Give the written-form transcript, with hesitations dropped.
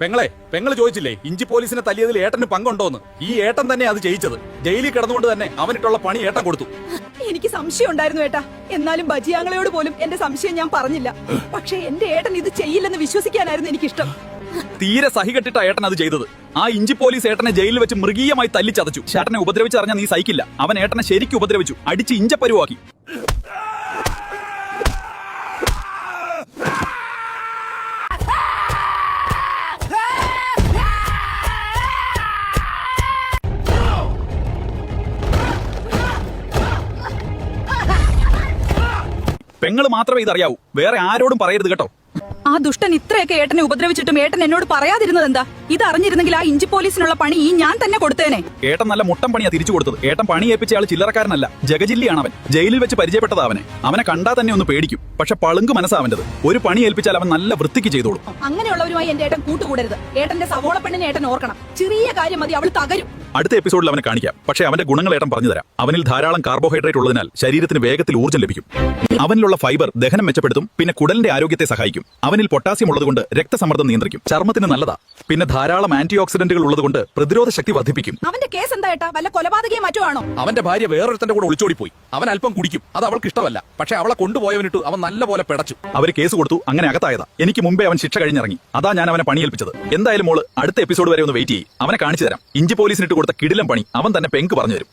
പെങ്ങള് ചോദിച്ചില്ലേ ഇഞ്ചി പോലീസിനെ തല്ലിയതിൽ ഏട്ടന് പങ്കുണ്ടോന്ന്? ഈ ഏട്ടൻ തന്നെ അത് ചെയ്യിച്ചത്. ജയിലിൽ കിടന്നുകൊണ്ട് തന്നെ അവനിട്ടുള്ള പണി ഏട്ടൻ കൊടുത്തു. എനിക്ക് സംശയം ഉണ്ടായിരുന്നു ഏട്ടാ. എന്നാലും ബജിയാങ്ങളയോട് പോലും എന്റെ സംശയം ഞാൻ പറഞ്ഞില്ല. പക്ഷെ എന്റെ ഏട്ടൻ ഇത് ചെയ്യില്ലെന്ന് വിശ്വസിക്കാനായിരുന്നു എനിക്കിഷ്ടം. തീരെ സഹികെട്ടിട്ടാ ഏട്ടൻ അത് ചെയ്തത്. ആ ഇഞ്ചി പോലീസ് ഏട്ടനെ ജയിലിൽ വെച്ച് മൃഗീയമായി തല്ലിച്ചതച്ചു. ചേട്ടനെ ഉപദ്രവിച്ചറിഞ്ഞാൽ നീ സഹിക്കില്ല. അവൻ ഏട്ടനെ ശരിക്കും ഉപദ്രവിച്ചു, അടിച്ച് ഇഞ്ചപ്പരുവാക്കി. പെങ്ങള് മാത്രമേ ഇതറിയാവൂ, വേറെ ആരോടും പറയരുത് കേട്ടോ. ആ ദുഷ്ടൻ ഇത്രയൊക്കെ ഏട്ടനെ ഉപദ്രവിച്ചിട്ടും ഏട്ടൻ എന്നോട് പറയാതിരുന്നത് എന്താ? ഇത് അറിഞ്ഞിരുന്നെങ്കിൽ ആ ഇഞ്ചി പോലീസിനുള്ള പണി ഈ ഞാൻ തന്നെ കൊടുത്തേനെ. ഏട്ടൻ നല്ല മുട്ടം പണിയാ തിരിച്ചു കൊടുത്തത്. ഏട്ടൻ പണി ഏൽപ്പിച്ച ആൾ ചില്ലറക്കാരനല്ല, ജഗജില്ലിയാണ് അവൻ. ജയിലിൽ വെച്ച് പരിചയപ്പെട്ടത് അവനെ. അവനെ കണ്ടാൽ തന്നെ ഒന്ന് പേടിക്കും. പക്ഷെ പളുങ്ക് മനസ്സാ അവൻ്റെത്. ഒരു പണി ഏൽപ്പിച്ചാൽ അവൻ നല്ല വൃത്തിക്ക് ചെയ്തോളും. അങ്ങനെയുള്ളവരുമായി എന്റെ ഏട്ടൻ കൂട്ടുകൂടരുത്. ഏട്ടന്റെ സവോള പെണ്ണിനെ ഏട്ടൻ ഓർക്കണം. ചെറിയ കാര്യം മതി, അവൾ തകരും. അടുത്ത എപ്പിസോഡിൽ അവനെ കാണിക്കാം. പക്ഷേ അവന്റെ ഗുണങ്ങൾ ഏട്ടൻ പറഞ്ഞു തരാം. അവനിൽ ധാരാളം കാർബോഹൈഡ്രേറ്റ് ഉള്ളതിനാൽ ശരീരത്തിന് വേഗത്തിൽ ഊർജ്ജം ലഭിക്കും. അവനിലുള്ള ഫൈബർ ദഹനം മെച്ചപ്പെടുത്തും. പിന്നെ കുടലിന്റെ ആരോഗ്യത്തെ സഹായിക്കും. അവനിൽ പൊട്ടാസ്യം ഉള്ളതുകൊണ്ട് രക്തസമ്മർദ്ദം നിയന്ത്രിക്കും. ചർമ്മത്തിന് നല്ലതാ. പിന്നെ ധാരാളം ആന്റി ഓക്സിഡന്റുകൾ ഉള്ളതുകൊണ്ട് പ്രതിരോധ ശക്തി വർദ്ധിപ്പിക്കും. അവന്റെ കേസ് എന്താ ഏട്ടാ? വല്ല കൊലപാതകയും മറ്റോ ആണോ? അവന്റെ ഭാര്യ വേറൊരുത്തന്റെ കൂടെ ഒളിച്ചോടിപ്പോയി. അവൻ അല്പം കുടിക്കും, അത് അവൾക്ക് ഇഷ്ടമല്ല. പക്ഷെ അവളെ കൊണ്ടുപോയവനിട്ടു അവൻ നല്ലപോലെ പിടച്ചു. അവര് കേസ് കൊടുത്തു, അങ്ങനെ അകത്തായതാ. എനിക്ക് മുമ്പേ അവൻ ശിക്ഷ കഴിഞ്ഞിറങ്ങി. അതാ ഞാൻ അവനെ പണിയേൽപ്പിച്ചത്. എന്തായാലും മോള് അടുത്ത എപ്പിസോഡ് വരെ ഒന്ന് വെയിറ്റ് ചെയ്യും. അവനെ കാണിച്ചു തരാം. ഇഞ്ചി പോലീസിനിട്ട് കൊടുത്ത കിടിലം പണി അവൻ തന്നെ പെങ്ക് പറഞ്ഞു തരും.